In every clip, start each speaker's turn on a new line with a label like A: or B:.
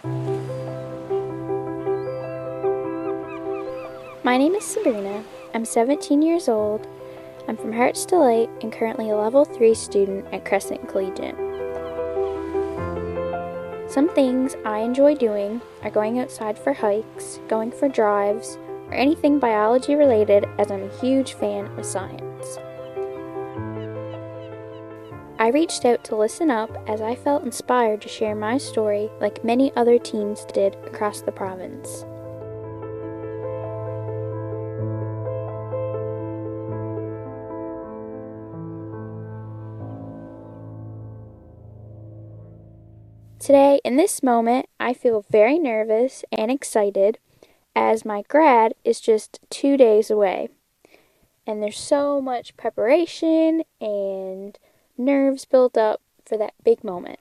A: My name is Sabrina. I'm 17 years old. I'm from Hearts Delight and currently a level 3 student at Crescent Collegiate. Some things I enjoy doing are going outside for hikes, going for drives, or anything biology related, as I'm a huge fan of science. I reached out to listen up as I felt inspired to share my story like many other teens did across the province. Today, in this moment, I feel very nervous and excited as my grad is just 2 days away. And there's so much preparation and nerves built up for that big moment.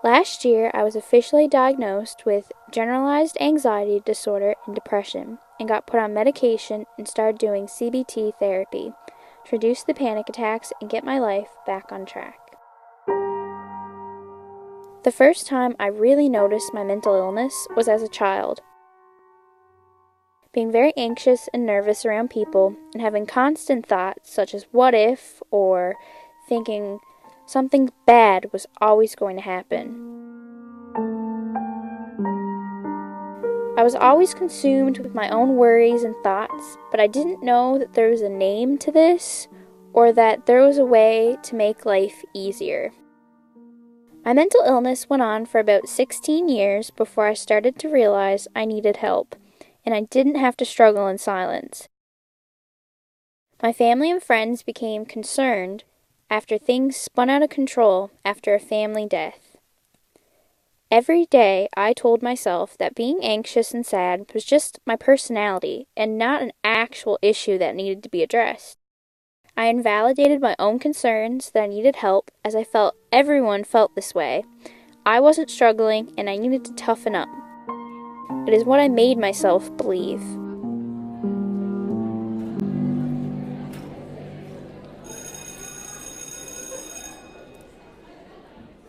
A: Last year, I was officially diagnosed with generalized anxiety disorder and depression and got put on medication and started doing CBT therapy to reduce the panic attacks and get my life back on track. The first time I really noticed my mental illness was as a child. Being very anxious and nervous around people and having constant thoughts such as what if, or thinking something bad was always going to happen. I was always consumed with my own worries and thoughts, but I didn't know that there was a name to this or that there was a way to make life easier. My mental illness went on for about 16 years before I started to realize I needed help, and I didn't have to struggle in silence. My family and friends became concerned after things spun out of control after a family death. Every day I told myself that being anxious and sad was just my personality and not an actual issue that needed to be addressed. I invalidated my own concerns that I needed help as I felt everyone felt this way. I wasn't struggling and I needed to toughen up. It is what I made myself believe.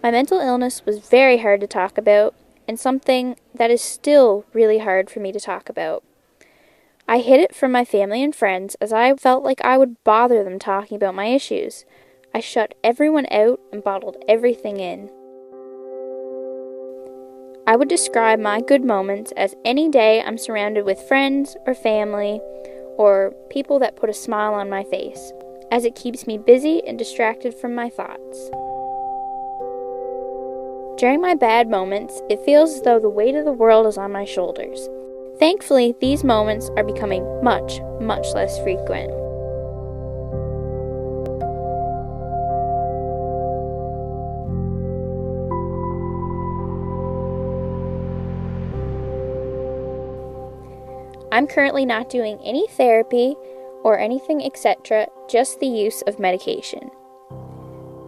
A: My mental illness was very hard to talk about and something that is still really hard for me to talk about. I hid it from my family and friends as I felt like I would bother them talking about my issues. I shut everyone out and bottled everything in. I would describe my good moments as any day I'm surrounded with friends or family or people that put a smile on my face, as it keeps me busy and distracted from my thoughts. During my bad moments, it feels as though the weight of the world is on my shoulders. Thankfully, these moments are becoming much, much less frequent. I'm currently not doing any therapy or anything etc., just the use of medication.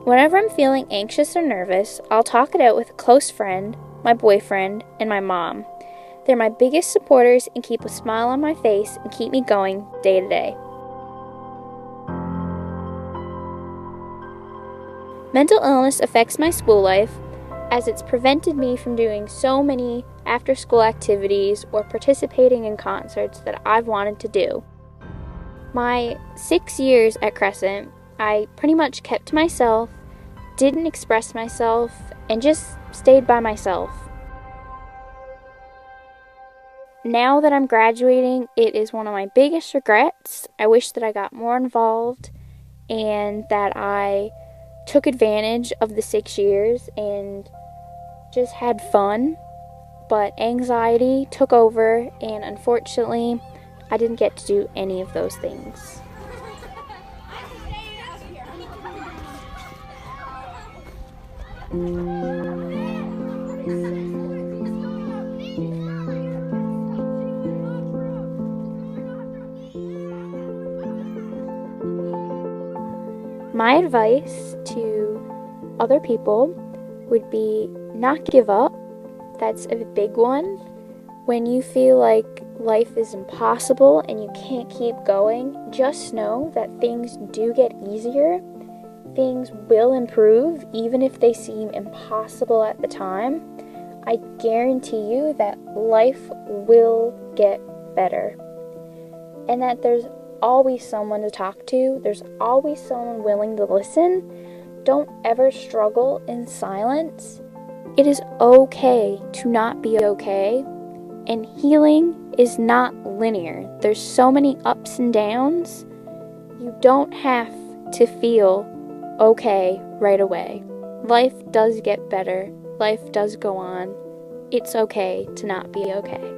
A: Whenever I'm feeling anxious or nervous, I'll talk it out with a close friend, my boyfriend, and my mom. They're my biggest supporters and keep a smile on my face and keep me going day to day. Mental illness affects my school life as it's prevented me from doing so many after-school activities or participating in concerts that I've wanted to do. My 6 years at Crescent, I pretty much kept to myself, didn't express myself, and just stayed by myself. Now that I'm graduating, it is one of my biggest regrets. I wish that I got more involved and that I took advantage of the 6 years and just had fun. But anxiety took over, and unfortunately, I didn't get to do any of those things. My advice to other people would be not give up. That's a big one. When you feel like life is impossible and you can't keep going, just know that things do get easier. Things will improve even if they seem impossible at the time. I guarantee you that life will get better. And that there's always someone to talk to, there's always someone willing to listen. Don't ever struggle in silence. It is okay to not be okay, and healing is not linear. There's so many ups and downs. You don't have to feel okay right away. Life does get better. Life does go on. It's okay to not be okay.